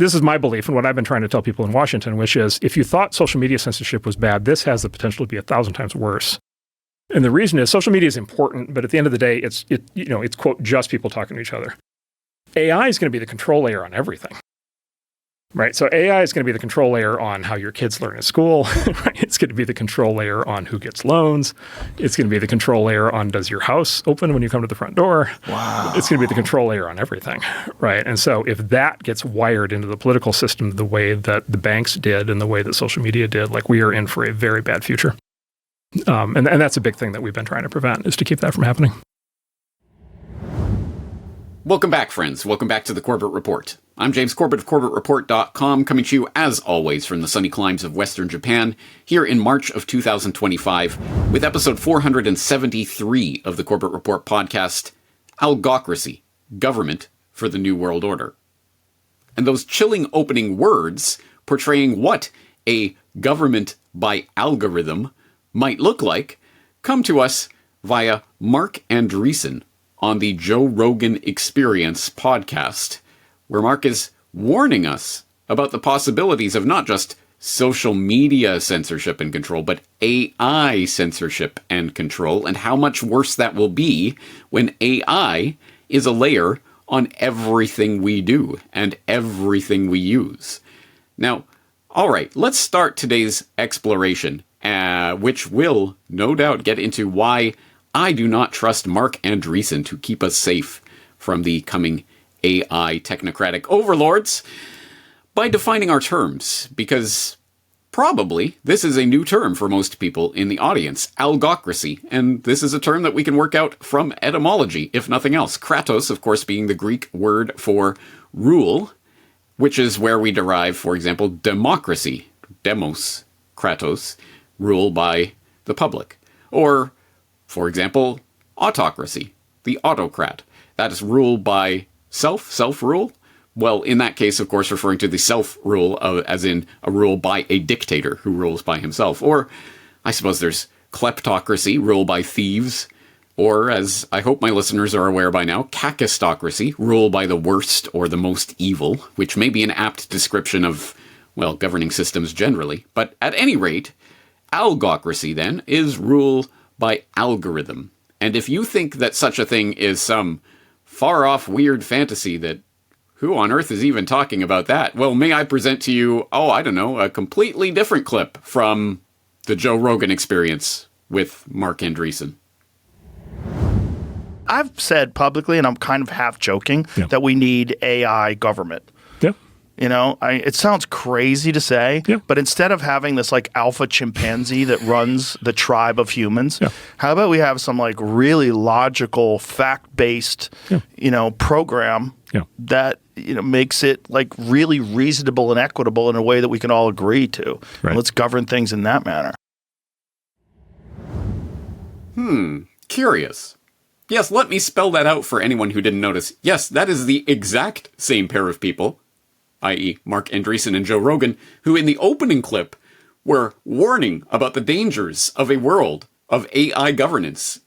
this is my belief and what I've been trying to tell people in Washington, which is if you thought social media censorship was bad, this has the potential to be 1,000 times worse. And the reason is social media is important, but at the end of the day, it's quote, just people talking to each other. AI is going to be the control layer on everything. Right. So AI is going to be the control layer on how your kids learn at school. Right? It's going to be the control layer on who gets loans. It's going to be the control layer on does your house open when you come to the front door. Wow. It's going to be the control layer on everything. Right. And so if that gets wired into the political system the way that the banks did and the way that social media did, like we are in for a very bad future. And that's a big thing that we've been trying to prevent is to keep that from happening. Welcome back, friends. Welcome back to the Corbett Report. I'm James Corbett of CorbettReport.com, coming to you, as always, from the sunny climes of Western Japan, here in March of 2025, with episode 473 of the Corbett Report podcast, Algocracy, Government for the New World Order. And those chilling opening words portraying what a government by algorithm might look like come to us via Mark Andreessen on the Joe Rogan Experience podcast, where Mark is warning us about the possibilities of not just social media censorship and control, but AI censorship and control, and how much worse that will be when AI is a layer on everything we do and everything we use. Now, all right, let's start today's exploration, which will no doubt get into why I do not trust Mark Andreessen to keep us safe from the coming AI technocratic overlords by defining our terms, because probably this is a new term for most people in the audience, algocracy, and this is a term that we can work out from etymology, if nothing else. Kratos, of course, being the Greek word for rule, which is where we derive, for example, democracy, demos, Kratos, rule by the public, or for example, autocracy, the autocrat. That is rule by self-rule. Well, in that case, of course, referring to the self-rule as in a rule by a dictator who rules by himself. Or I suppose there's kleptocracy, rule by thieves. Or, as I hope my listeners are aware by now, kakistocracy, rule by the worst or the most evil, which may be an apt description of, well, governing systems generally. But at any rate, algocracy, then, is rule by algorithm. And if you think that such a thing is some far-off weird fantasy that who on earth is even talking about that, well, may I present to you, a completely different clip from the Joe Rogan Experience with Mark Andreessen. I've said publicly, and I'm kind of half joking, that we need AI government. Yeah. You know, it sounds crazy to say, but instead of having this like alpha chimpanzee that runs the tribe of humans, how about we have some like really logical, fact-based, program that, makes it like really reasonable and equitable in a way that we can all agree to. Right. And let's govern things in that manner. Curious. Yes, let me spell that out for anyone who didn't notice. Yes, that is the exact same pair of people, i.e. Mark Andreessen and Joe Rogan, who in the opening clip were warning about the dangers of a world of AI governance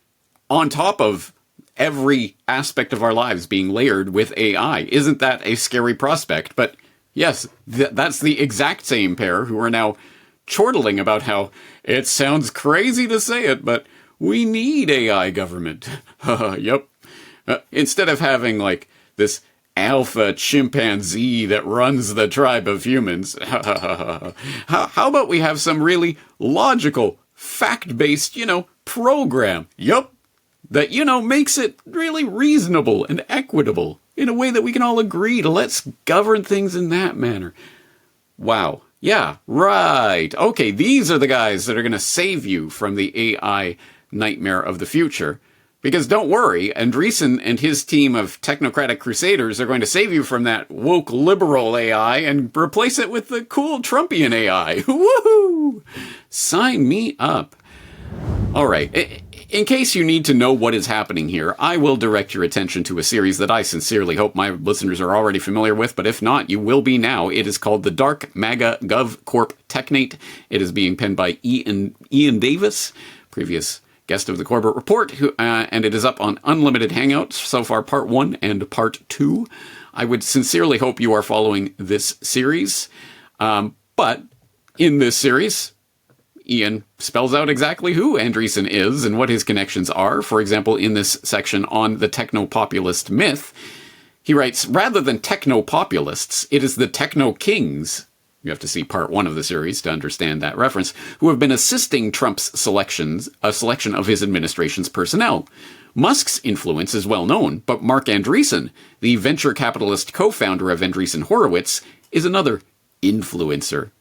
on top of every aspect of our lives being layered with AI. Isn't that a scary prospect? But yes, that's the exact same pair who are now chortling about how it sounds crazy to say it, but we need AI government. Yep. Instead of having like this alpha chimpanzee that runs the tribe of humans. How about we have some really logical, fact-based, program? Yup. That, makes it really reasonable and equitable in a way that we can all agree to let's govern things in that manner. Wow. Yeah, right. Okay, these are the guys that are going to save you from the AI nightmare of the future. Because don't worry, Andreessen and his team of technocratic crusaders are going to save you from that woke liberal AI and replace it with the cool Trumpian AI. Woohoo! Sign me up. All right. In case you need to know what is happening here, I will direct your attention to a series that I sincerely hope my listeners are already familiar with, but if not, you will be now. It is called The Dark MAGA Gov Corp Technate. It is being penned by Ian Davis, previous guest of the Corbett Report, and it is up on Unlimited Hangouts, so far Part 1 and Part 2. I would sincerely hope you are following this series. But in this series, Ian spells out exactly who Andreessen is and what his connections are. For example, in this section on the techno-populist myth, he writes, rather than techno-populists, it is the techno-kings, you have to see part 1 of the series to understand that reference, who have been assisting Trump's selection of his administration's personnel. Musk's influence is well known, but Marc Andreessen, the venture capitalist co-founder of Andreessen Horowitz, is another influencer.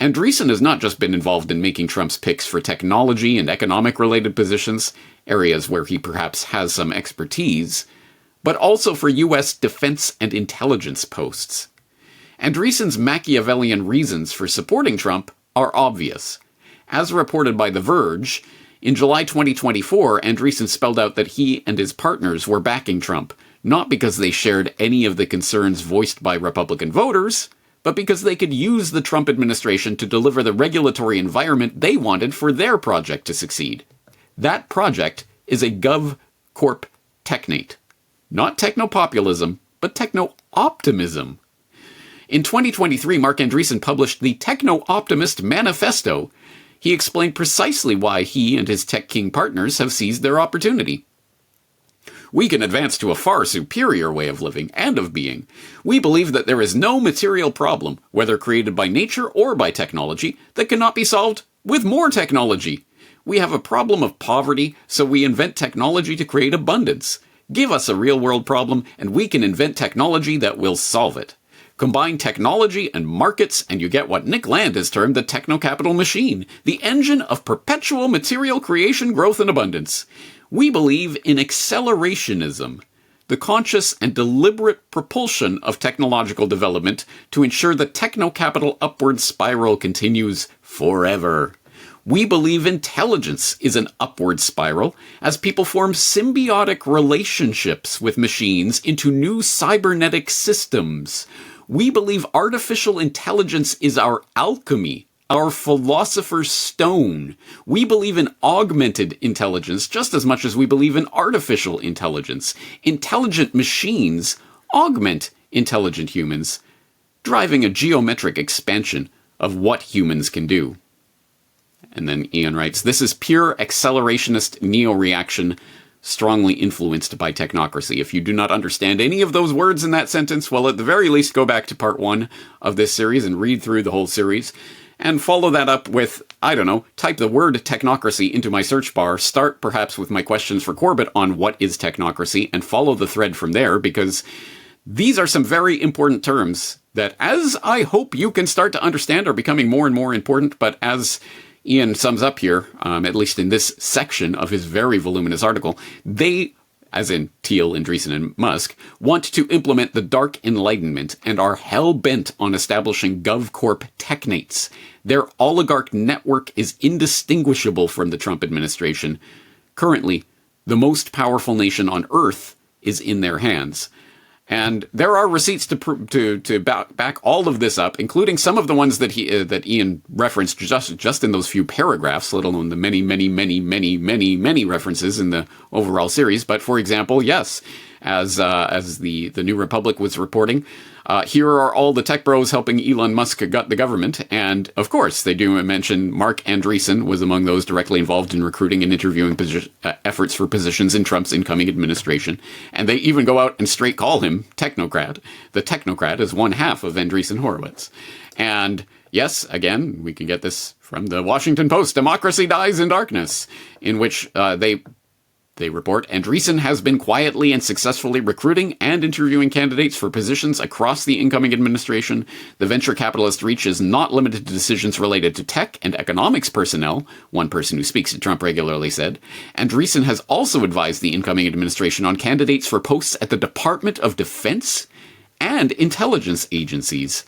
Andreessen has not just been involved in making Trump's picks for technology and economic-related positions, areas where he perhaps has some expertise, but also for U.S. defense and intelligence posts. Andreessen's Machiavellian reasons for supporting Trump are obvious. As reported by The Verge, in July 2024, Andreessen spelled out that he and his partners were backing Trump, not because they shared any of the concerns voiced by Republican voters, but because they could use the Trump administration to deliver the regulatory environment they wanted for their project to succeed. That project is a GovCorp technate. Not technopopulism, but techno-optimism. In 2023, Marc Andreessen published the Techno-Optimist Manifesto. He explained precisely why he and his tech king partners have seized their opportunity. We can advance to a far superior way of living and of being. We believe that there is no material problem, whether created by nature or by technology, that cannot be solved with more technology. We have a problem of poverty, so we invent technology to create abundance. Give us a real-world problem, and we can invent technology that will solve it. Combine technology and markets, and you get what Nick Land has termed the techno-capital machine, the engine of perpetual material creation, growth, and abundance. We believe in accelerationism, the conscious and deliberate propulsion of technological development to ensure the techno-capital upward spiral continues forever. We believe intelligence is an upward spiral as people form symbiotic relationships with machines into new cybernetic systems. We believe artificial intelligence is our alchemy, our philosopher's stone. We believe in augmented intelligence just as much as we believe in artificial intelligence. Intelligent machines augment intelligent humans, driving a geometric expansion of what humans can do. And then Ian writes, this is pure accelerationist neo-reaction, strongly influenced by technocracy. If you do not understand any of those words in that sentence, well, at the very least, go back to part 1 of this series and read through the whole series. And follow that up with, I don't know, type the word technocracy into my search bar, start perhaps with my questions for Corbett on what is technocracy, and follow the thread from there, because these are some very important terms that, as I hope you can start to understand, are becoming more and more important, but as Ian sums up here, at least in this section of his very voluminous article, they, as in Thiel, Andreessen, and Musk, want to implement the Dark Enlightenment and are hell-bent on establishing GovCorp technates. Their oligarch network is indistinguishable from the Trump administration. Currently, the most powerful nation on Earth is in their hands. And there are receipts to back all of this up, including some of the ones that that Ian referenced just in those few paragraphs, let alone the many references in the overall series. But for example, yes, as the New Republic was reporting, here are all the tech bros helping Elon Musk gut the government. And of course, they do mention Marc Andreessen was among those directly involved in recruiting and interviewing efforts for positions in Trump's incoming administration. And they even go out and straight call him technocrat. The technocrat is one half of Andreessen Horowitz. And yes, again, we can get this from the Washington Post, Democracy Dies in Darkness, in which they report, Andreessen has been quietly and successfully recruiting and interviewing candidates for positions across the incoming administration. The venture capitalist reach is not limited to decisions related to tech and economics personnel, one person who speaks to Trump regularly said. Andreessen has also advised the incoming administration on candidates for posts at the Department of Defense and intelligence agencies,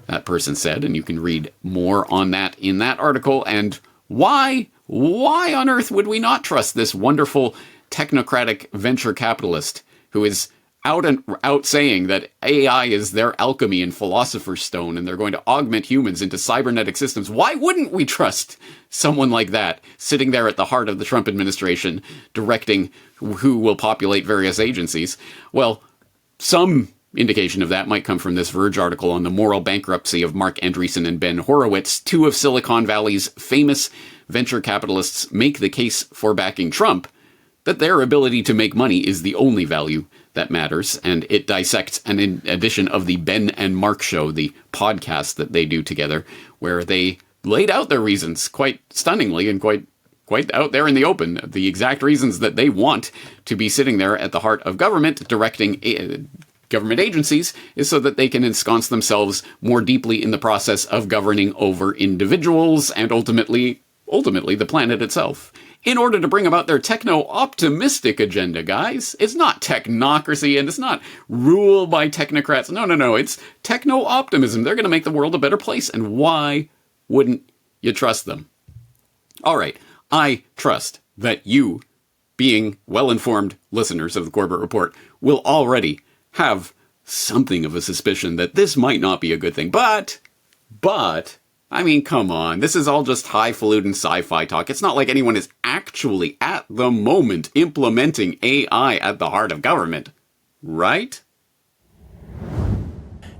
that person said, and you can read more on that in that article. And why on earth would we not trust this wonderful technocratic venture capitalist who is out saying that AI is their alchemy and philosopher's stone and they're going to augment humans into cybernetic systems? Why wouldn't we trust someone like that sitting there at the heart of the Trump administration directing who will populate various agencies? Well, some indication of that might come from this Verge article on the moral bankruptcy of Mark Andreessen and Ben Horowitz. Two of Silicon Valley's famous venture capitalists make the case for backing Trump, that their ability to make money is the only value that matters, and it dissects an edition of the Ben and Mark Show, the podcast that they do together, where they laid out their reasons quite stunningly and quite out there in the open, the exact reasons that they want to be sitting there at the heart of government, directing government agencies, is so that they can ensconce themselves more deeply in the process of governing over individuals and ultimately the planet itself. In order to bring about their techno-optimistic agenda, guys. It's not technocracy, and it's not rule by technocrats. No. It's techno-optimism. They're going to make the world a better place, and why wouldn't you trust them? All right, I trust that you, being well-informed listeners of the Corbett Report, will already have something of a suspicion that this might not be a good thing. But, I mean, come on. This is all just highfalutin sci-fi talk. It's not like anyone is actually, at the moment, implementing AI at the heart of government. Right?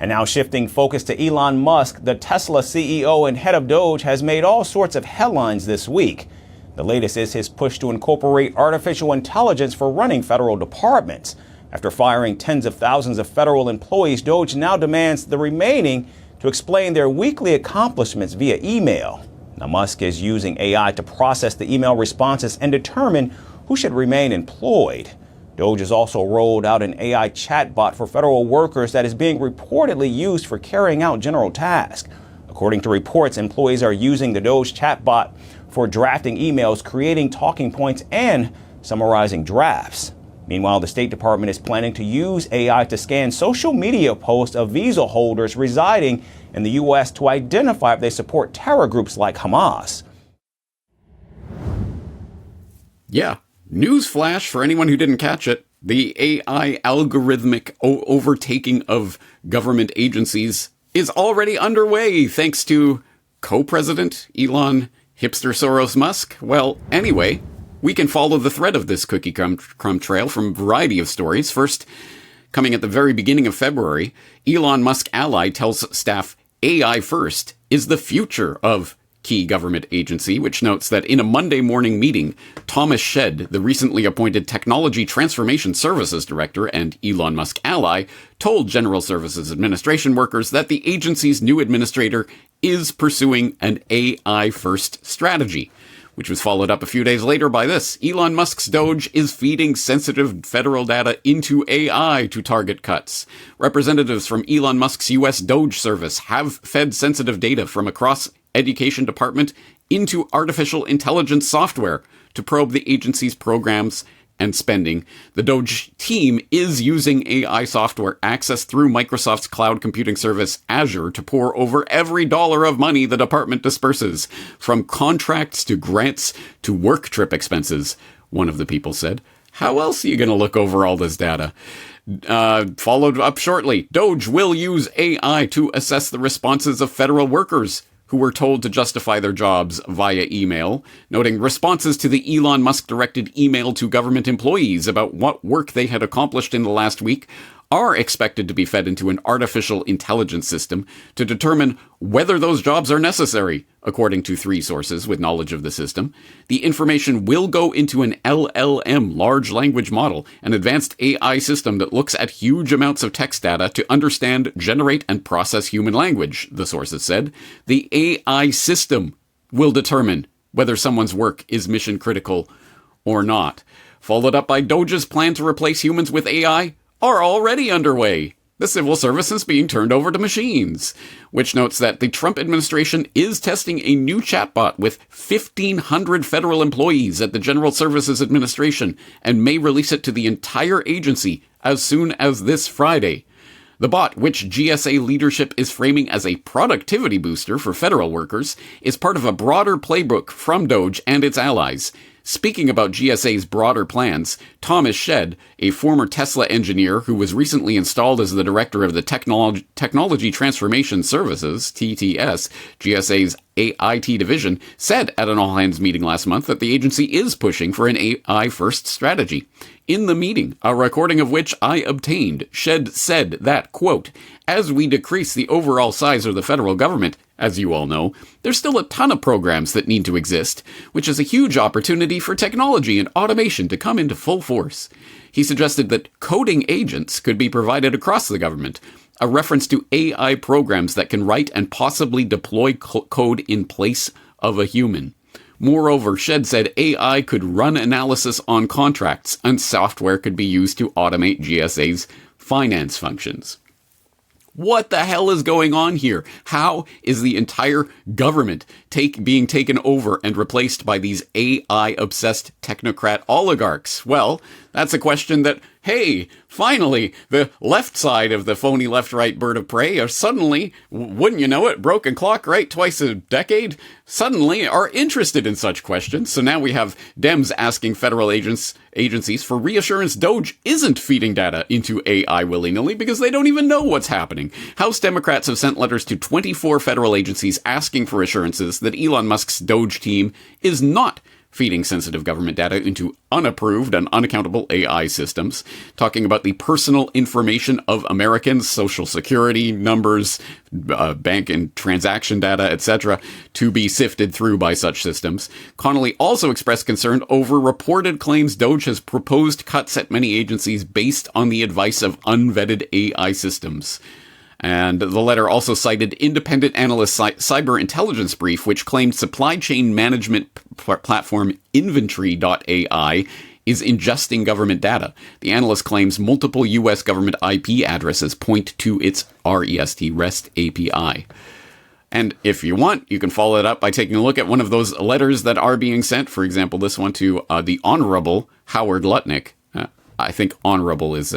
And now shifting focus to Elon Musk, the Tesla CEO and head of Doge has made all sorts of headlines this week. The latest is his push to incorporate artificial intelligence for running federal departments. After firing tens of thousands of federal employees, Doge now demands the remaining to explain their weekly accomplishments via email. Now, Musk is using AI to process the email responses and determine who should remain employed. Doge has also rolled out an AI chatbot for federal workers that is being reportedly used for carrying out general tasks. According to reports, employees are using the Doge chatbot for drafting emails, creating talking points, and summarizing drafts. Meanwhile, the State Department is planning to use AI to scan social media posts of visa holders residing in the U.S. to identify if they support terror groups like Hamas. Yeah. Newsflash for anyone who didn't catch it. The AI algorithmic overtaking of government agencies is already underway thanks to co-president Elon Hipster Soros Musk. Well, anyway, we can follow the thread of this cookie crumb trail from a variety of stories. First, coming at the very beginning of February, Elon Musk ally tells staff AI first is the future of key government agency, which notes that in a Monday morning meeting, Thomas Shedd, the recently appointed Technology Transformation Services Director and Elon Musk ally, told General Services Administration workers that the agency's new administrator is pursuing an AI-first strategy, which was followed up a few days later by this. Elon Musk's Doge is feeding sensitive federal data into AI to target cuts. Representatives from Elon Musk's U.S. Doge service have fed sensitive data from across Education Department into artificial intelligence software to probe the agency's programs and spending. The Doge team is using AI software accessed through Microsoft's cloud computing service Azure to pour over every dollar of money the department disperses, from contracts to grants to work trip expenses, one of the people said. How else are you going to look over all this data? Followed up shortly, Doge will use AI to assess the responses of federal workers who were told to justify their jobs via email, noting responses to the Elon Musk-directed email to government employees about what work they had accomplished in the last week are expected to be fed into an artificial intelligence system to determine whether those jobs are necessary, according to 3 sources with knowledge of the system. The information will go into an LLM, large language model, an advanced AI system that looks at huge amounts of text data to understand, generate, and process human language, the sources said. The AI system will determine whether someone's work is mission critical or not. Followed up by Doge's plan to replace humans with AI are already underway. The civil service is being turned over to machines, which notes that the Trump administration is testing a new chatbot with 1,500 federal employees at the General Services Administration and may release it to the entire agency as soon as this Friday. The bot, which GSA leadership is framing as a productivity booster for federal workers, is part of a broader playbook from Doge and its allies. Speaking about GSA's broader plans, Thomas Shedd, a former Tesla engineer who was recently installed as the director of the Technology Transformation Services, TTS, GSA's AIT division, said at an all-hands meeting last month that the agency is pushing for an AI-first strategy. In the meeting, a recording of which I obtained, Shedd said that, quote, "As we decrease the overall size of the federal government, as you all know, there's still a ton of programs that need to exist, which is a huge opportunity for technology and automation to come into full force." He suggested that coding agents could be provided across the government, a reference to AI programs that can write and possibly deploy code in place of a human. Moreover, Shedd said AI could run analysis on contracts, and software could be used to automate GSA's finance functions. What the hell is going on here? How is the entire government being taken over and replaced by these AI-obsessed technocrat oligarchs? Well, that's a question that, hey, finally, the left side of the phony left-right bird of prey are suddenly, wouldn't you know it, broken clock, right, twice a decade, suddenly are interested in such questions. So now we have Dems asking federal agencies for reassurance Doge isn't feeding data into AI willy-nilly because they don't even know what's happening. House Democrats have sent letters to 24 federal agencies asking for assurances that Elon Musk's Doge team is not feeding sensitive government data into unapproved and unaccountable AI systems, talking about the personal information of Americans, social security numbers, bank and transaction data, etc., to be sifted through by such systems. Connolly also expressed concern over reported claims Doge has proposed cuts at many agencies based on the advice of unvetted AI systems. And the letter also cited independent analyst cyber intelligence brief, which claimed supply chain management platform Inventory.ai is ingesting government data. The analyst claims multiple U.S. government IP addresses point to its REST API. And if you want, you can follow it up by taking a look at one of those letters that are being sent. For example, this one to the Honorable Howard Lutnick. I think honorable is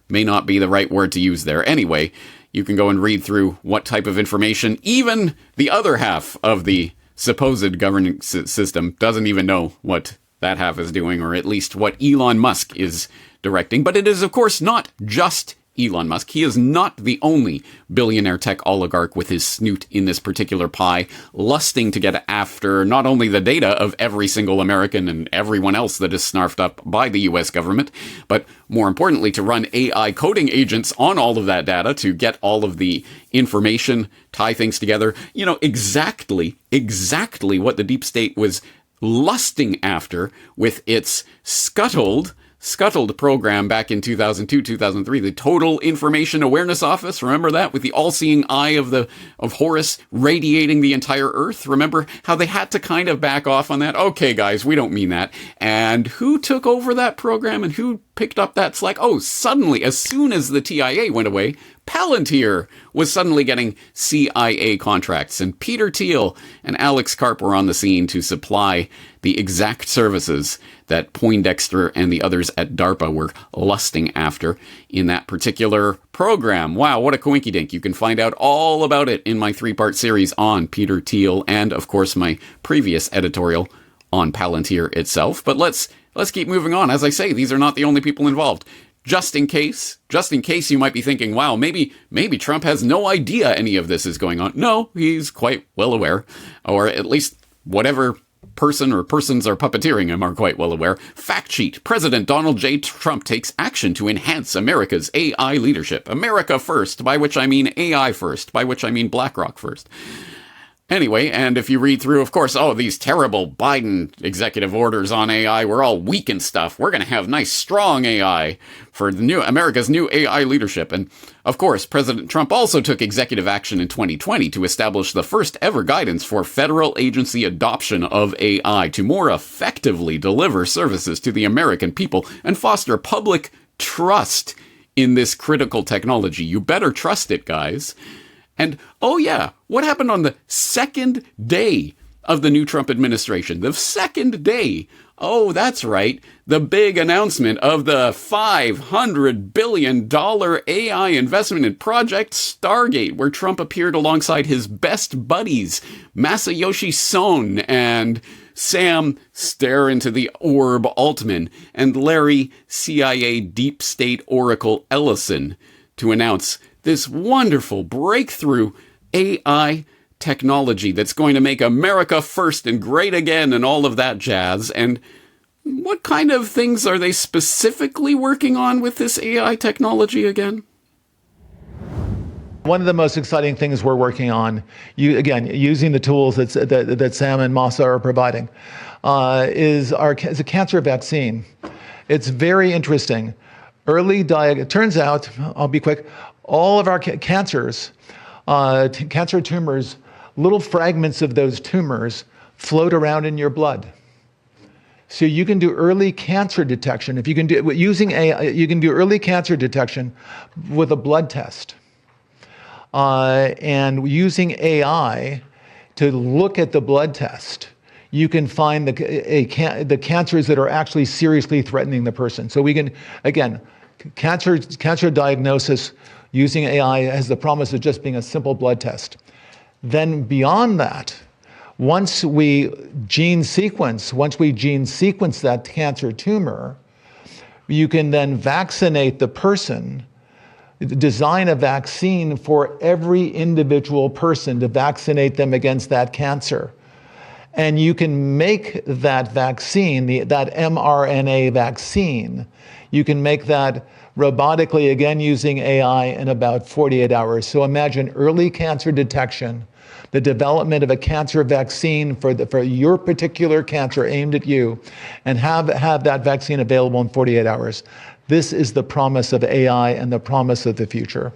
may not be the right word to use there. Anyway, you can go and read through what type of information even the other half of the supposed governance system doesn't even know what that half is doing, or at least what Elon Musk is directing. But it is, of course, not just Elon Musk. He is not the only billionaire tech oligarch with his snoot in this particular pie, lusting to get after not only the data of every single American and everyone else that is snarfed up by the US government, but more importantly, to run AI coding agents on all of that data to get all of the information, tie things together. You know, exactly what the deep state was lusting after with its scuttled program back in 2002, 2003, the Total Information Awareness Office. Remember that, with the all-seeing eye of Horus radiating the entire Earth? Remember how they had to kind of back off on that? Okay, guys, we don't mean that. And who took over that program and who picked up that slack? Oh, suddenly, as soon as the TIA went away, Palantir was suddenly getting CIA contracts, and Peter Thiel and Alex Karp were on the scene to supply the exact services that Poindexter and the others at DARPA were lusting after in that particular program. Wow, what a coinkydink. You can find out all about it in my 3-part series on Peter Thiel and, of course, my previous editorial on Palantir itself. But let's keep moving on. As I say, these are not the only people involved. Just in case you might be thinking, wow, maybe Trump has no idea any of this is going on. No, he's quite well aware, or at least whatever person or persons are puppeteering him are quite well aware. Fact sheet: President Donald J. Trump takes action to enhance America's AI leadership. America first, by which I mean AI first, by which I mean BlackRock first. Anyway, and if you read through, of course, these terrible Biden executive orders on AI, we're all weak and stuff. We're going to have nice, strong AI for America's new AI leadership. And of course, President Trump also took executive action in 2020 to establish the first ever guidance for federal agency adoption of AI to more effectively deliver services to the American people and foster public trust in this critical technology. You better trust it, guys. And, oh yeah, what happened on the second day of the new Trump administration. The second day. Oh, that's right. The big announcement of the $500 billion AI investment in Project Stargate, where Trump appeared alongside his best buddies, Masayoshi Son and Sam Stare into the Orb Altman, and Larry CIA Deep State Oracle Ellison, to announce this wonderful breakthrough AI technology that's going to make America first and great again and all of that jazz. And what kind of things are they specifically working on with this AI technology again? One of the most exciting things we're working on, using the tools that Sam and Masa are providing, is a cancer vaccine. It's very interesting. It turns out, I'll be quick, all of our cancers, cancer tumors, little fragments of those tumors float around in your blood. So you can do early cancer detection. If you can do using AI, you can do early cancer detection with a blood test. And using AI to look at the blood test, you can find the cancers that are actually seriously threatening the person. So we can, again, cancer diagnosis using AI has the promise of just being a simple blood test. Then beyond that, once we gene sequence that cancer tumor, you can then vaccinate the person, design a vaccine for every individual person to vaccinate them against that cancer. And you can make that vaccine, that mRNA vaccine, you can make that robotically, again using AI, in about 48 hours. So imagine early cancer detection, the development of a cancer vaccine for your particular cancer aimed at you, and have that vaccine available in 48 hours. This is the promise of AI and the promise of the future.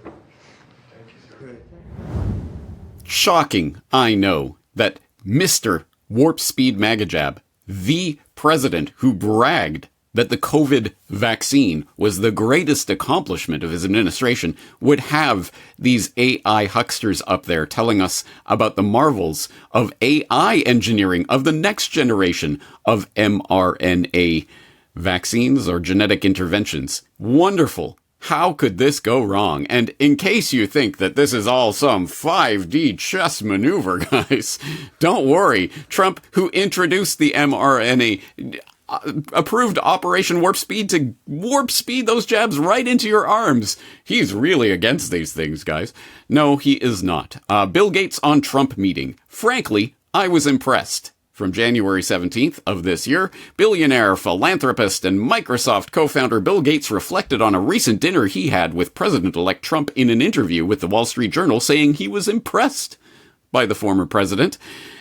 Shocking, I know, that Mr. Warp Speed Magajab, the president who bragged that the COVID vaccine was the greatest accomplishment of his administration, would have these AI hucksters up there telling us about the marvels of AI engineering, of the next generation of mRNA vaccines or genetic interventions. Wonderful. How could this go wrong? And in case you think that this is all some 5D chess maneuver, guys, don't worry. Trump, who introduced the mRNA, approved Operation Warp Speed to warp speed those jabs right into your arms. He's really against these things, guys. No, he is not. Bill Gates on Trump meeting. Frankly, I was impressed. From January 17th of this year, billionaire, philanthropist, and Microsoft co-founder Bill Gates reflected on a recent dinner he had with President-elect Trump in an interview with the Wall Street Journal, saying he was impressed by the former president.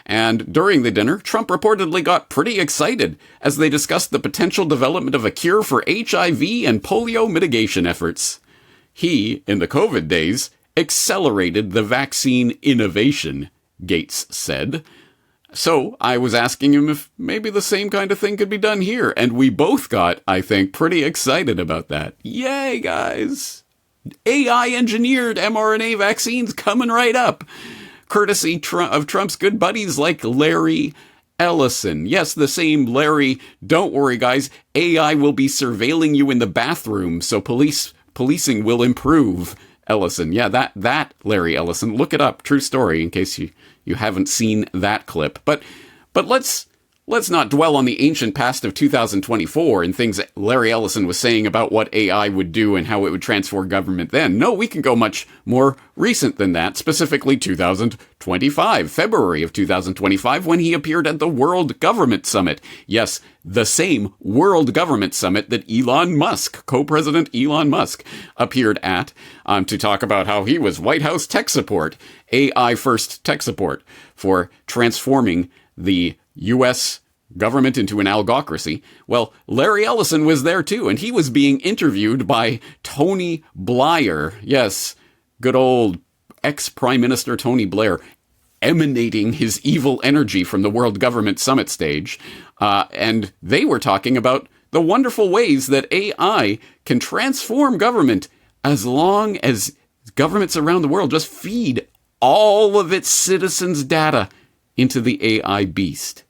And during the dinner, Trump reportedly got pretty excited as they discussed the potential development of a cure for HIV and polio mitigation efforts. He, in the COVID days, accelerated the vaccine innovation, Gates said. So I was asking him if maybe the same kind of thing could be done here, and we both got, I think, pretty excited about that. Yay, guys! AI-engineered mRNA vaccines coming right up, courtesy of Trump's good buddies like Larry Ellison. Yes, the same Larry. Don't worry, guys. AI will be surveilling you in the bathroom, so policing will improve. Ellison. Yeah, that Larry Ellison. Look it up. True story, in case you haven't seen that clip. But let's not dwell on the ancient past of 2024 and things that Larry Ellison was saying about what AI would do and how it would transform government then. No, we can go much more recent than that, specifically 2025, February of 2025, when he appeared at the World Government Summit. Yes, the same World Government Summit that Elon Musk, co-president Elon Musk, appeared at to talk about how he was White House tech support, AI first tech support for transforming the U.S. government into an algocracy. Well, Larry Ellison was there too, and he was being interviewed by Tony Blair. Yes, good old ex-Prime Minister Tony Blair, emanating his evil energy from the World Government Summit stage. And they were talking about the wonderful ways that AI can transform government as long as governments around the world just feed all of its citizens' data into the AI beast.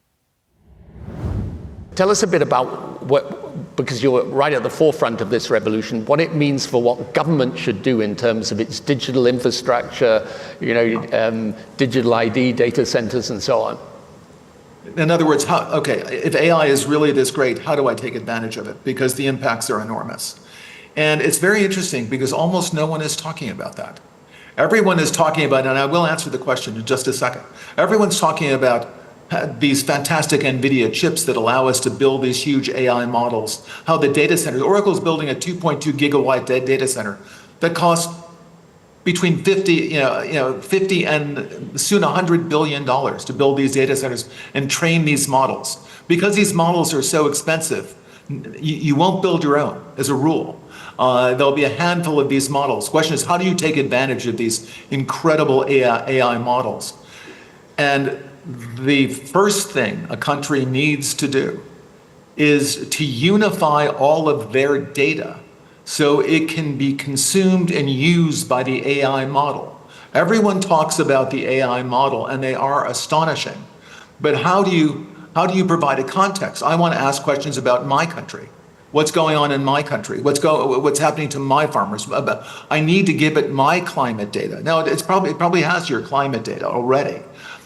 Tell us a bit about what, because you're right at the forefront of this revolution, what it means for what government should do in terms of its digital infrastructure, digital ID, data centers, and so on. In other words, if AI is really this great, how do I take advantage of it? Because the impacts are enormous. And it's very interesting because almost no one is talking about that. Everyone is talking about, and I will answer the question in just a second. Everyone's talking about these fantastic NVIDIA chips that allow us to build these huge AI models, how the data centers, Oracle's building a 2.2 gigawatt data center that costs between 50 and soon $100 billion to build these data centers and train these models. Because these models are so expensive, you won't build your own as a rule. There'll be a handful of these models. The question is, how do you take advantage of these incredible AI models? And the first thing a country needs to do is to unify all of their data so it can be consumed and used by the AI model. Everyone talks about the AI model, and they are astonishing. But how do you provide a context? I want to ask questions about my country. What's going on in my country? What's happening to my farmers? I need to give it my climate data. Now, it probably has your climate data already,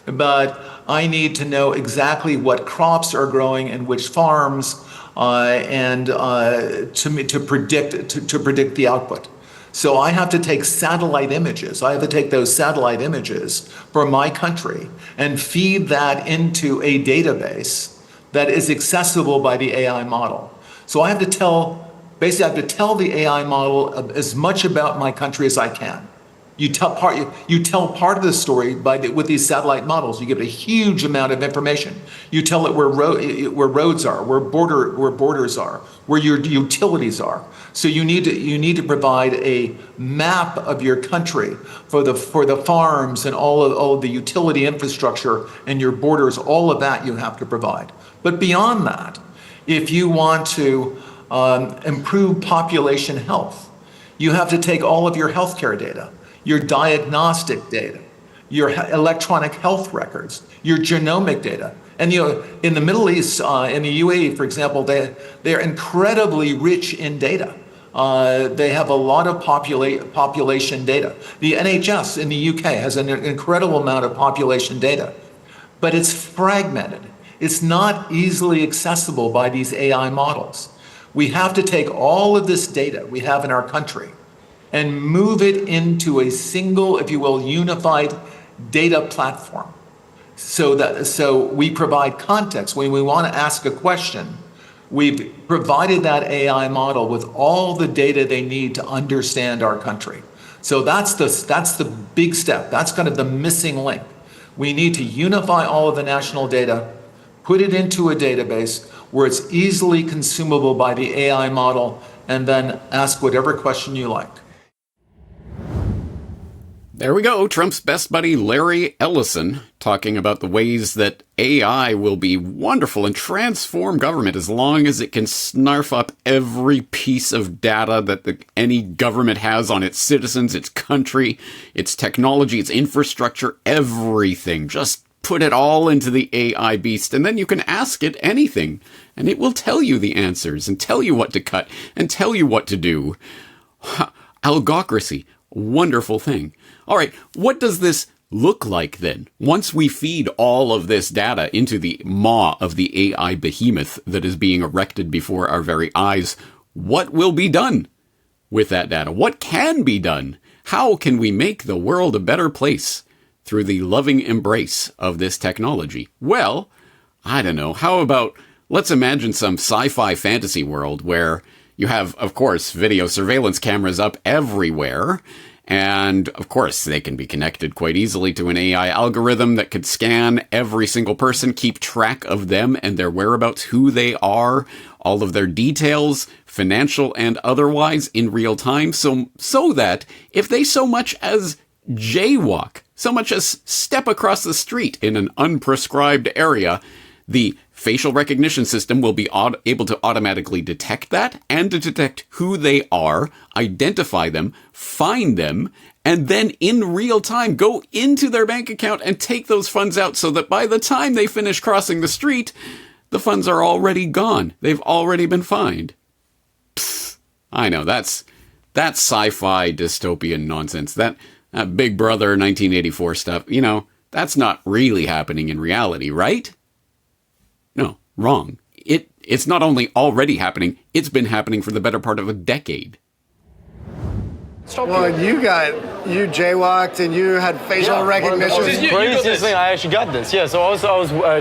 but I need to know exactly what crops are growing in which farms, and to predict the output. So I have to take satellite images. I have to take those satellite images for my country and feed that into a database that is accessible by the AI model. So I have to tell the AI model as much about my country as I can. You tell part of the story with these satellite models. You give it a huge amount of information. You tell it where roads are, where borders are, where your utilities are. So you need to provide a map of your country for the farms and all of the utility infrastructure and your borders. All of that you have to provide. But beyond that, if you want to improve population health, you have to take all of your healthcare data, your diagnostic data, your electronic health records, your genomic data. And in the Middle East, in the UAE, for example, they're incredibly rich in data. They have a lot of population data. The NHS in the UK has an incredible amount of population data, but it's fragmented. It's not easily accessible by these AI models. We have to take all of this data we have in our country and move it into a single, if you will, unified data platform. So we provide context. When we want to ask a question, we've provided that AI model with all the data they need to understand our country. So that's the big step. That's kind of the missing link. We need to unify all of the national data, put it into a database where it's easily consumable by the AI model, and then ask whatever question you like. There we go. Trump's best buddy, Larry Ellison, talking about the ways that AI will be wonderful and transform government as long as it can snarf up every piece of data that any government has on its citizens, its country, its technology, its infrastructure, everything. Just put it all into the AI beast, and then you can ask it anything, and it will tell you the answers and tell you what to cut and tell you what to do. Algocracy. Wonderful thing. All right, what does this look like then? Once we feed all of this data into the maw of the AI behemoth that is being erected before our very eyes, what will be done with that data? What can be done? How can we make the world a better place through the loving embrace of this technology? Well, I don't know. How about, let's imagine some sci-fi fantasy world where you have, of course, video surveillance cameras up everywhere. And, of course, they can be connected quite easily to an AI algorithm that could scan every single person, keep track of them and their whereabouts, who they are, all of their details, financial and otherwise, in real time. So that if they so much as jaywalk, so much as step across the street in an unprescribed area, the facial recognition system will be able to automatically detect that and to detect who they are, identify them, find them, and then in real time go into their bank account and take those funds out so that by the time they finish crossing the street, the funds are already gone. They've already been fined. Psst, I know, that's sci-fi dystopian nonsense. That Big Brother 1984 stuff, that's not really happening in reality, right? No, wrong. It's not only already happening, it's been happening for the better part of a decade. Well, you jaywalked and you had facial recognition. This is the craziest thing. I actually got this. Yeah, so I was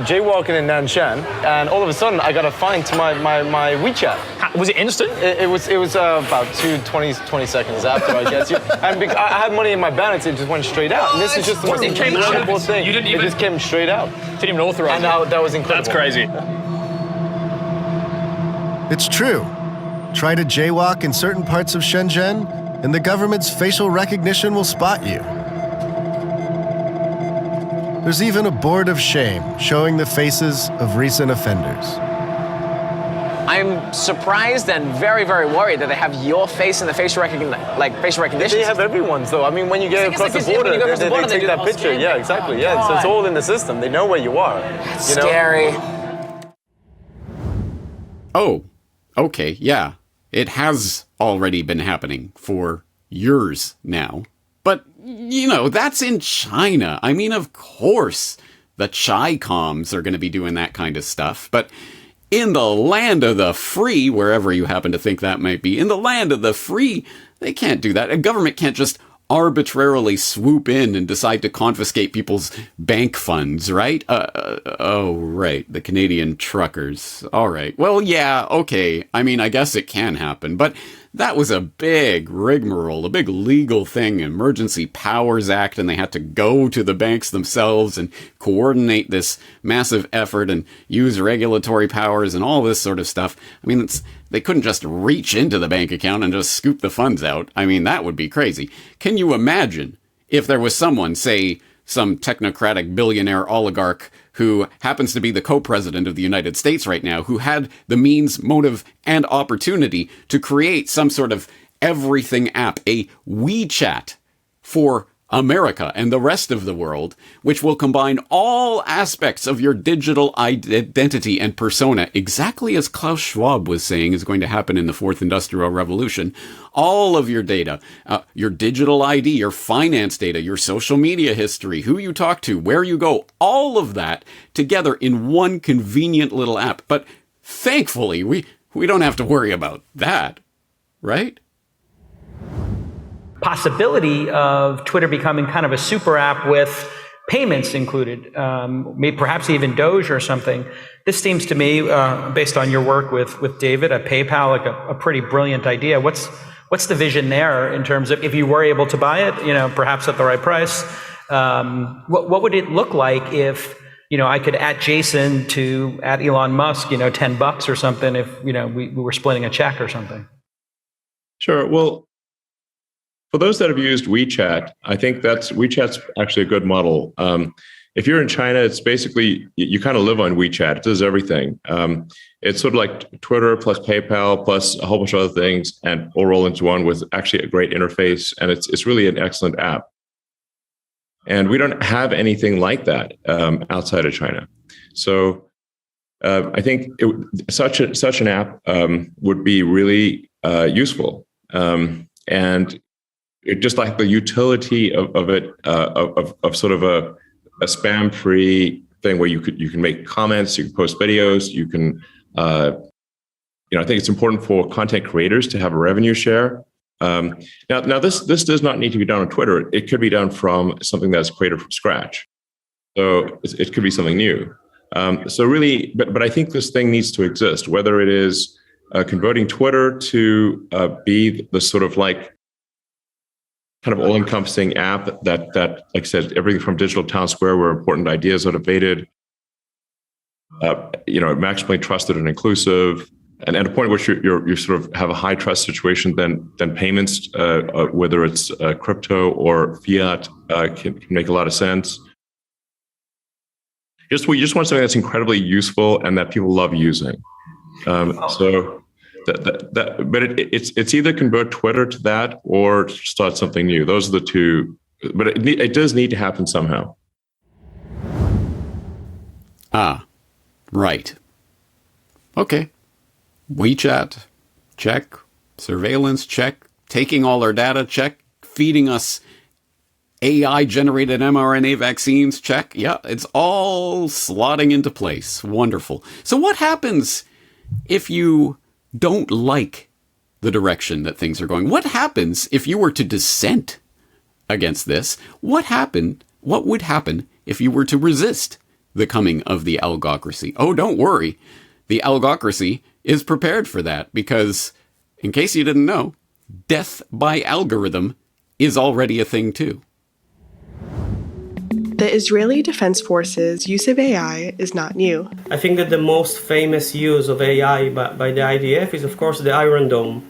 jaywalking in Nanshan, and all of a sudden I got a fine to my WeChat. Was it instant? It was about 20 seconds after, I guess. And I had money in my balance, it just went straight out. And this is just the most incredible thing. It just came straight out. Didn't even authorize it. And that was incredible. That's crazy. It's true. Try to jaywalk in certain parts of Shenzhen, and the government's facial recognition will spot you. There's even a board of shame showing the faces of recent offenders. I'm surprised and very, very worried that they have your face in the facial recognition. They have everyone's, though. I mean, when you go across the border, they take that picture. Yeah, exactly. Yeah, so it's all in the system. They know where you are. That's scary. Oh, okay, yeah. It has already been happening for years now. But, that's in China. I mean, of course, the Chi-coms are going to be doing that kind of stuff. But in the land of the free, wherever you happen to think that might be, in the land of the free, they can't do that. A government can't just arbitrarily swoop in and decide to confiscate people's bank funds, right? Oh, right. The Canadian truckers. All right. Well, yeah, okay. I mean, I guess it can happen, but that was a big rigmarole, a big legal thing, Emergency Powers Act, and they had to go to the banks themselves and coordinate this massive effort and use regulatory powers and all this sort of stuff. I mean, they couldn't just reach into the bank account and just scoop the funds out. I mean, that would be crazy. Can you imagine if there was someone, say, some technocratic billionaire oligarch who happens to be the co-president of the United States right now, who had the means, motive, and opportunity to create some sort of everything app, a WeChat for America and the rest of the world, which will combine all aspects of your digital identity and persona, exactly as Klaus Schwab was saying is going to happen in the Fourth Industrial Revolution. All of your data, your digital ID, your finance data, your social media history, who you talk to, where you go, all of that together in one convenient little app. But thankfully, we don't have to worry about that, right? Possibility of Twitter becoming kind of a super app with payments included, maybe perhaps even Doge or something. This seems to me, based on your work with David at PayPal, like a pretty brilliant idea. What's the vision there in terms of if you were able to buy it, perhaps at the right price? What would it look like if I could at Jason to at Elon Musk, $10 or something if we were splitting a check or something? Sure. Well, for those that have used WeChat, I think WeChat's actually a good model. If you're in China, it's basically, you kind of live on WeChat. It does everything. It's sort of like Twitter plus PayPal plus a whole bunch of other things and all roll into one with actually a great interface. And it's really an excellent app. And we don't have anything like that outside of China. So I think such an app would be really useful. And just like the utility of it, of sort of a spam-free thing where you can make comments, you can post videos, you can, I think it's important for content creators to have a revenue share. Now this does not need to be done on Twitter. It could be done from something that's created from scratch. So it could be something new. So really, but I think this thing needs to exist, whether it is converting Twitter to be the sort of like kind of all-encompassing app that, like I said, everything from digital town square where important ideas are debated, maximally trusted and inclusive, and at a point where you sort of have a high trust situation, then payments, whether it's crypto or fiat, can make a lot of sense. We just want something that's incredibly useful and that people love using. So But it's either convert Twitter to that or start something new. Those are the two. But it does need to happen somehow. Ah, right. Okay. WeChat, check. Surveillance, check. Taking all our data, check. Feeding us AI-generated mRNA vaccines, check. Yeah, it's all slotting into place. Wonderful. So what happens if you don't like the direction that things are going? What happens if you were to dissent against this? What would happen if you were to resist the coming of the Algocracy? Oh, don't worry. The Algocracy is prepared for that because, in case you didn't know, death by algorithm is already a thing too. The Israeli Defense Forces' use of AI is not new. I think that the most famous use of AI by the IDF is, of course, the Iron Dome,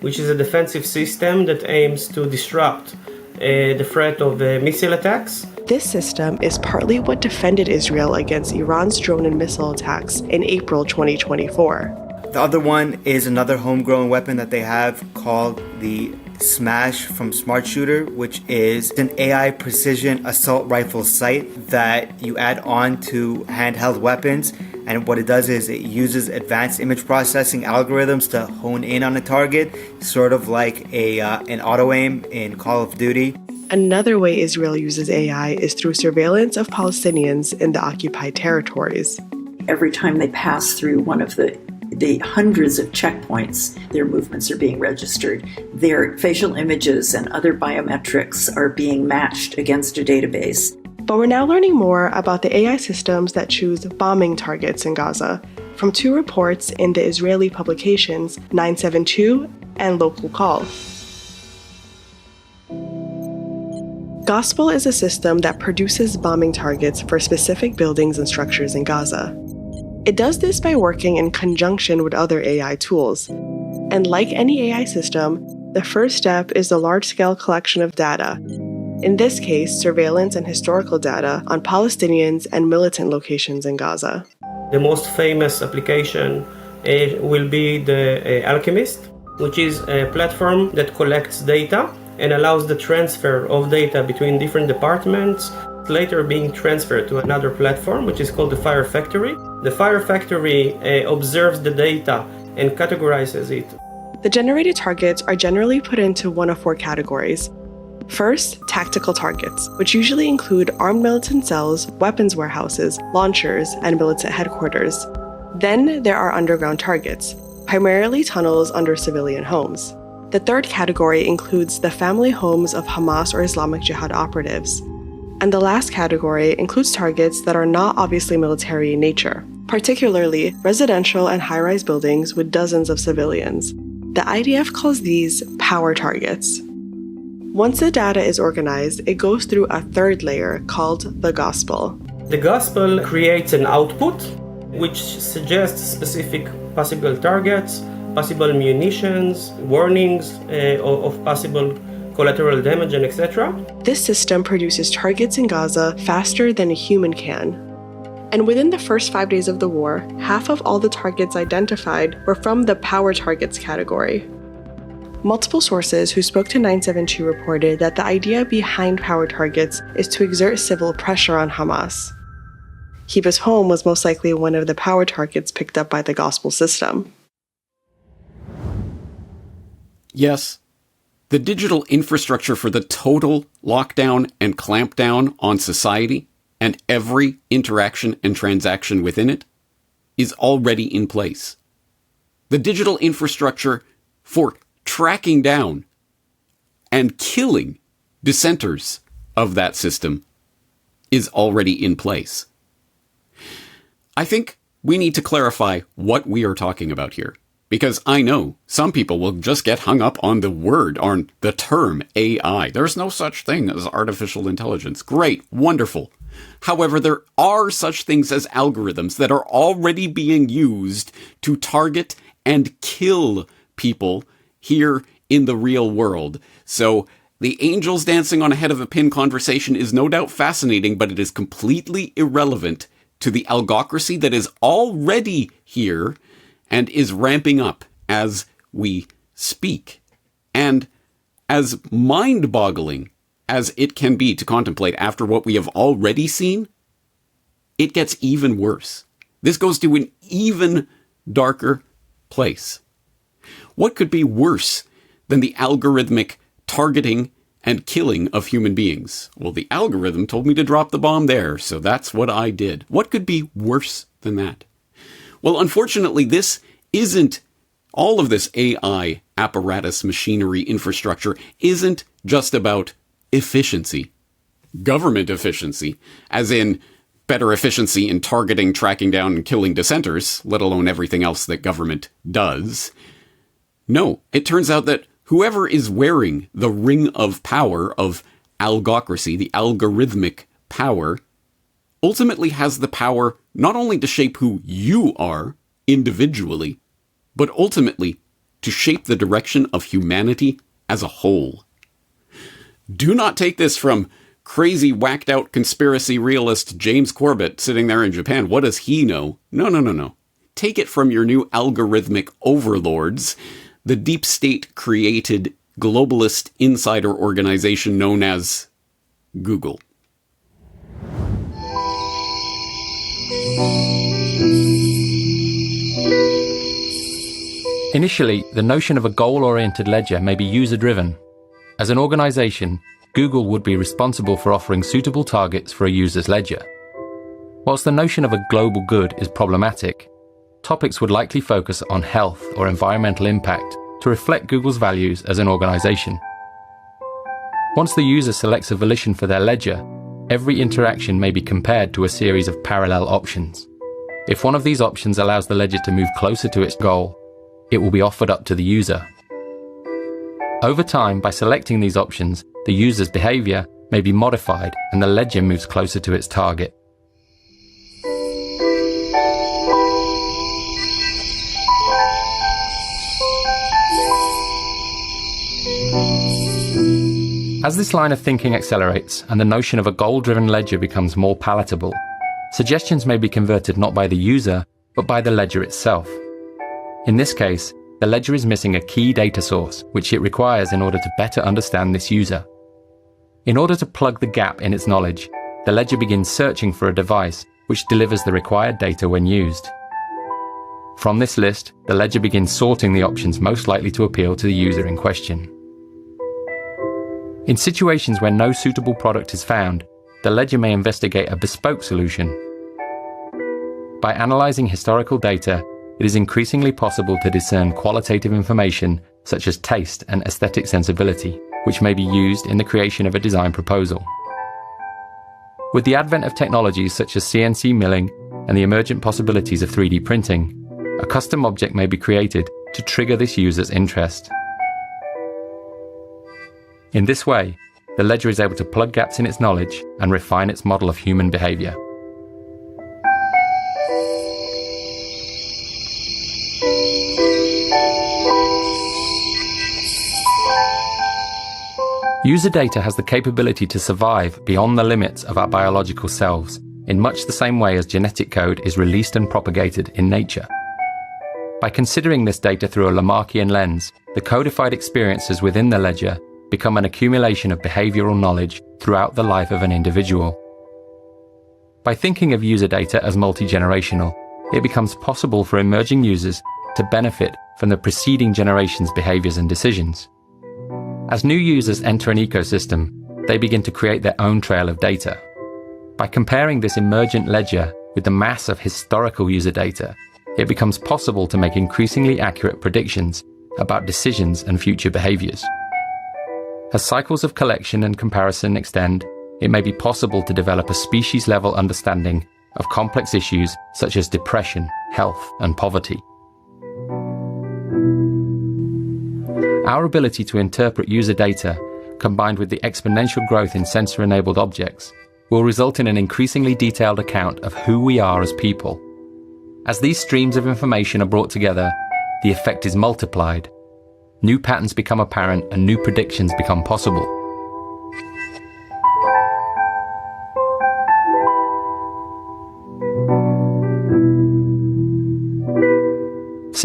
which is a defensive system that aims to disrupt the threat of missile attacks. This system is partly what defended Israel against Iran's drone and missile attacks in April 2024. The other one is another homegrown weapon that they have called the Smash from Smart Shooter, which is an AI precision assault rifle sight that you add on to handheld weapons. And what it does is it uses advanced image processing algorithms to hone in on a target, sort of like an auto aim in Call of Duty. Another way Israel uses AI is through surveillance of Palestinians in the occupied territories. Every time they pass through one of the hundreds of checkpoints, their movements are being registered. Their facial images and other biometrics are being matched against a database. But we're now learning more about the AI systems that choose bombing targets in Gaza from two reports in the Israeli publications 972 and Local Call. Gospel is a system that produces bombing targets for specific buildings and structures in Gaza. It does this by working in conjunction with other AI tools. And like any AI system, the first step is the large-scale collection of data. In this case, surveillance and historical data on Palestinians and militant locations in Gaza. The most famous application will be the Alchemist, which is a platform that collects data and allows the transfer of data between different departments, later being transferred to another platform, which is called the Fire Factory. The Fire Factory observes the data and categorizes it. The generated targets are generally put into one of four categories. First, tactical targets, which usually include armed militant cells, weapons warehouses, launchers, and militant headquarters. Then there are underground targets, primarily tunnels under civilian homes. The third category includes the family homes of Hamas or Islamic Jihad operatives. And the last category includes targets that are not obviously military in nature, particularly residential and high-rise buildings with dozens of civilians. The IDF calls these power targets. Once the data is organized, it goes through a third layer called the Gospel. The Gospel creates an output which suggests specific possible targets, possible munitions, warnings of possible collateral damage, and etc. This system produces targets in Gaza faster than a human can. And within the first 5 days of the war, half of all the targets identified were from the power targets category. Multiple sources who spoke to 972 reported that the idea behind power targets is to exert civil pressure on Hamas. Hiba's home was most likely one of the power targets picked up by the Gospel system. Yes. The digital infrastructure for the total lockdown and clampdown on society and every interaction and transaction within it is already in place. The digital infrastructure for tracking down and killing dissenters of that system is already in place. I think we need to clarify what we are talking about here. Because I know some people will just get hung up on the word, on the term AI. There's no such thing as artificial intelligence. Great, wonderful. However, there are such things as algorithms that are already being used to target and kill people here in the real world. So the angels dancing on a head of a pin conversation is no doubt fascinating, but it is completely irrelevant to the algocracy that is already here and is ramping up as we speak. And as mind-boggling as it can be to contemplate after what we have already seen, it gets even worse. This goes to an even darker place. What could be worse than the algorithmic targeting and killing of human beings? Well, the algorithm told me to drop the bomb there, so that's what I did. What could be worse than that? Well, unfortunately, all of this AI apparatus, machinery, infrastructure isn't just about efficiency. Government efficiency, as in better efficiency in targeting, tracking down, and killing dissenters, let alone everything else that government does. No, it turns out that whoever is wearing the ring of power of algocracy, the algorithmic power, ultimately has the power not only to shape who you are individually, but ultimately to shape the direction of humanity as a whole. Do not take this from crazy, whacked out conspiracy realist James Corbett sitting there in Japan. What does he know? No. Take it from your new algorithmic overlords, the deep state created globalist insider organization known as Google. Initially, the notion of a goal-oriented ledger may be user-driven. As an organization, Google would be responsible for offering suitable targets for a user's ledger. Whilst the notion of a global good is problematic, topics would likely focus on health or environmental impact to reflect Google's values as an organization. Once the user selects a volition for their ledger, every interaction may be compared to a series of parallel options. If one of these options allows the ledger to move closer to its goal, it will be offered up to the user. Over time, by selecting these options, the user's behavior may be modified and the ledger moves closer to its target. As this line of thinking accelerates and the notion of a goal-driven ledger becomes more palatable, suggestions may be converted not by the user, but by the ledger itself. In this case, the ledger is missing a key data source, which it requires in order to better understand this user. In order to plug the gap in its knowledge, the ledger begins searching for a device which delivers the required data when used. From this list, the ledger begins sorting the options most likely to appeal to the user in question. In situations where no suitable product is found, the ledger may investigate a bespoke solution. By analyzing historical data, it is increasingly possible to discern qualitative information such as taste and aesthetic sensibility, which may be used in the creation of a design proposal. With the advent of technologies such as CNC milling and the emergent possibilities of 3D printing, a custom object may be created to trigger this user's interest. In this way, the ledger is able to plug gaps in its knowledge and refine its model of human behavior. User data has the capability to survive beyond the limits of our biological selves, in much the same way as genetic code is released and propagated in nature. By considering this data through a Lamarckian lens, the codified experiences within the ledger become an accumulation of behavioral knowledge throughout the life of an individual. By thinking of user data as multi-generational, it becomes possible for emerging users to benefit from the preceding generation's behaviors and decisions. As new users enter an ecosystem, they begin to create their own trail of data. By comparing this emergent ledger with the mass of historical user data, it becomes possible to make increasingly accurate predictions about decisions and future behaviors. As cycles of collection and comparison extend, it may be possible to develop a species-level understanding of complex issues such as depression, health, and poverty. Our ability to interpret user data, combined with the exponential growth in sensor-enabled objects, will result in an increasingly detailed account of who we are as people. As these streams of information are brought together, the effect is multiplied. New patterns become apparent and new predictions become possible.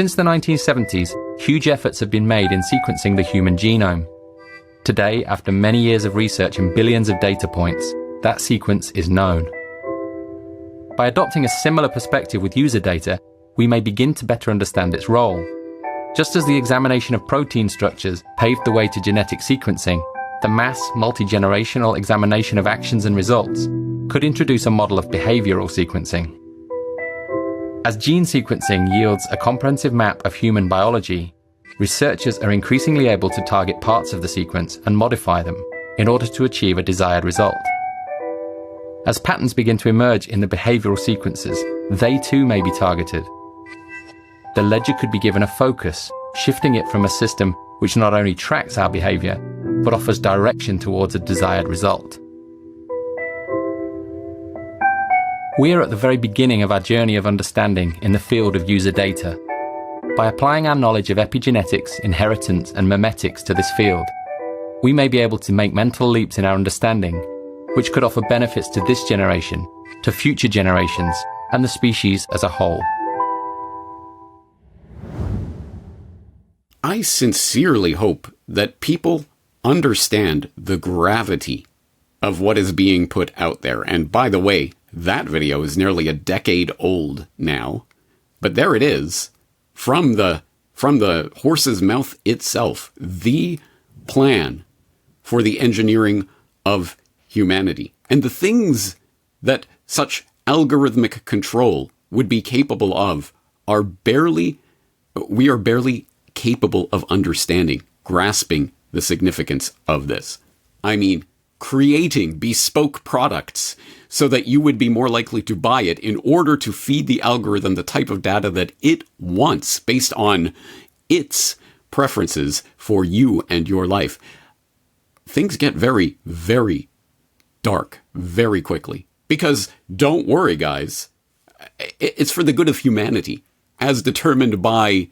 Since the 1970s, huge efforts have been made in sequencing the human genome. Today, after many years of research and billions of data points, that sequence is known. By adopting a similar perspective with user data, we may begin to better understand its role. Just as the examination of protein structures paved the way to genetic sequencing, the mass, multi-generational examination of actions and results could introduce a model of behavioral sequencing. As gene sequencing yields a comprehensive map of human biology, researchers are increasingly able to target parts of the sequence and modify them in order to achieve a desired result. As patterns begin to emerge in the behavioral sequences, they too may be targeted. The ledger could be given a focus, shifting it from a system which not only tracks our behavior, but offers direction towards a desired result. We are at the very beginning of our journey of understanding in the field of user data. By applying our knowledge of epigenetics, inheritance, and memetics to this field, we may be able to make mental leaps in our understanding, which could offer benefits to this generation, to future generations, and the species as a whole. I sincerely hope that people understand the gravity of what is being put out there. And by the way, that video is nearly a decade old now, but there it is, from the horse's mouth itself, the plan for the engineering of humanity. And the things that such algorithmic control would be capable of we are barely capable of understanding, grasping the significance of this. I mean, creating bespoke products so that you would be more likely to buy it in order to feed the algorithm the type of data that it wants based on its preferences for you and your life. Things get very, very dark very quickly. Because don't worry, guys, it's for the good of humanity, as determined by,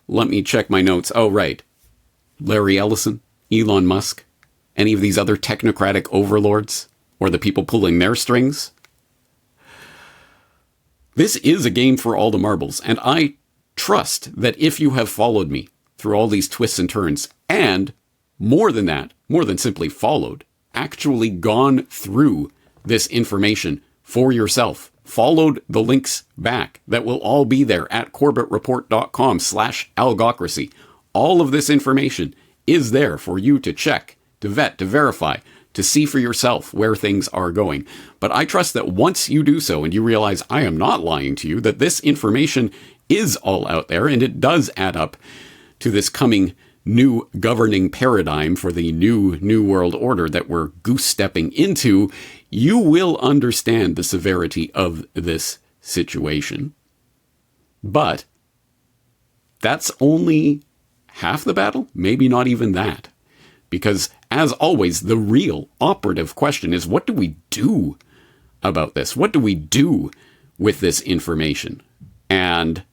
let me check my notes. Oh, right. Larry Ellison, Elon Musk, any of these other technocratic overlords, or the people pulling their strings. This is a game for all the marbles, and I trust that if you have followed me through all these twists and turns, and more than that, more than simply followed, actually gone through this information for yourself, followed the links back that will all be there at corbettreport.com/algocracy. All of this information is there for you to check, to vet, to verify, to see for yourself where things are going. But I trust that once you do so and you realize I am not lying to you, that this information is all out there and it does add up to this coming new governing paradigm for the new world order that we're goose-stepping into, you will understand the severity of this situation. But that's only half the battle, maybe not even that. Because, as always, the real operative question is, what do we do about this? What do we do with this information? And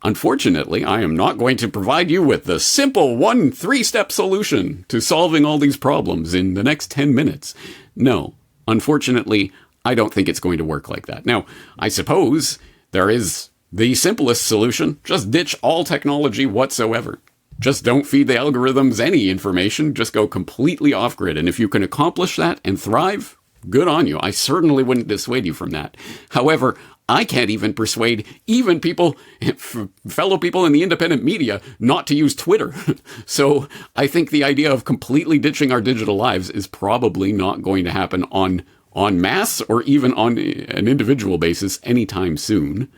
unfortunately, I am not going to provide you with the simple 3-step solution to solving all these problems in the next 10 minutes. No, unfortunately, I don't think it's going to work like that. Now, I suppose there is the simplest solution. Just ditch all technology whatsoever. Just don't feed the algorithms any information. Just go completely off-grid. And if you can accomplish that and thrive, good on you. I certainly wouldn't dissuade you from that. However, I can't even persuade even people, fellow people in the independent media, not to use Twitter. So I think the idea of completely ditching our digital lives is probably not going to happen en masse or even on an individual basis anytime soon.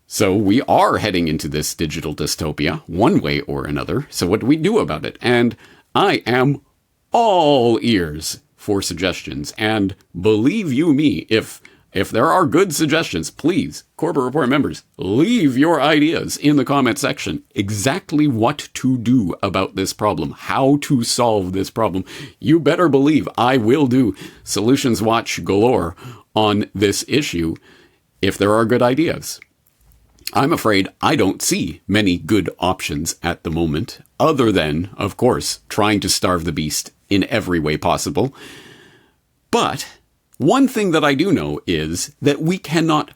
So we are heading into this digital dystopia one way or another. So what do we do about it? And I am all ears for suggestions. And believe you me, if there are good suggestions, please, Corbett Report members, leave your ideas in the comment section. Exactly what to do about this problem, how to solve this problem. You better believe I will do Solutions Watch galore on this issue if there are good ideas. I'm afraid I don't see many good options at the moment, other than, of course, trying to starve the beast in every way possible. But one thing that I do know is that we cannot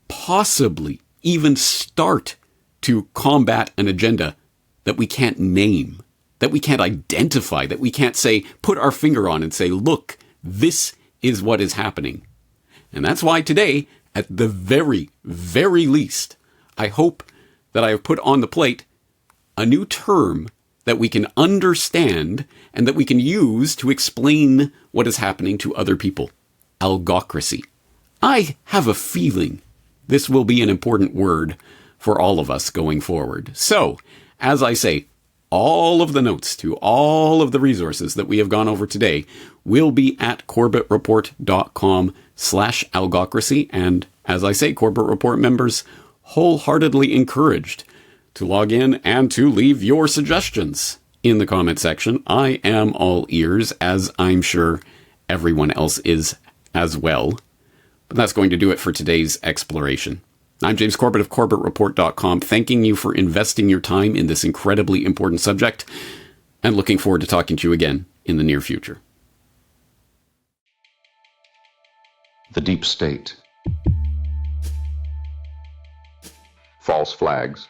possibly even start to combat an agenda that we can't name, that we can't identify, that we can't say, put our finger on and say, look, this is what is happening. And that's why today, at the very, very least, I hope that I have put on the plate a new term that we can understand and that we can use to explain what is happening to other people. Algocracy. I have a feeling this will be an important word for all of us going forward. So, as I say, all of the notes to all of the resources that we have gone over today will be at corbettreport.com/algocracy. And as I say, Corbett Report members wholeheartedly encouraged to log in and to leave your suggestions in the comment section. I am all ears, as I'm sure everyone else is as well. But that's going to do it for today's exploration. I'm James Corbett of CorbettReport.com, thanking you for investing your time in this incredibly important subject, and looking forward to talking to you again in the near future. The Deep State. False flags.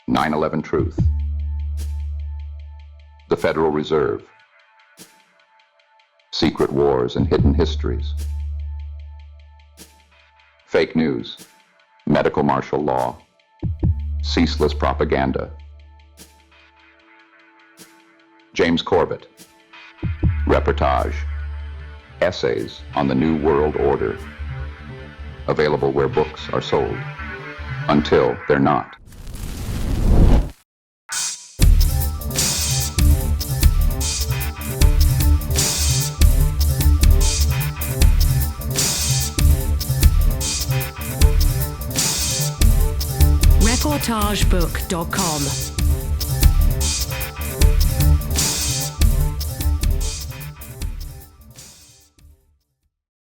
9/11 truth. The Federal Reserve. Secret wars and hidden histories. Fake news. Medical martial law. Ceaseless propaganda. James Corbett. Reportage. Essays on the New World Order. Available where books are sold. Until they're not. Reportagebook.com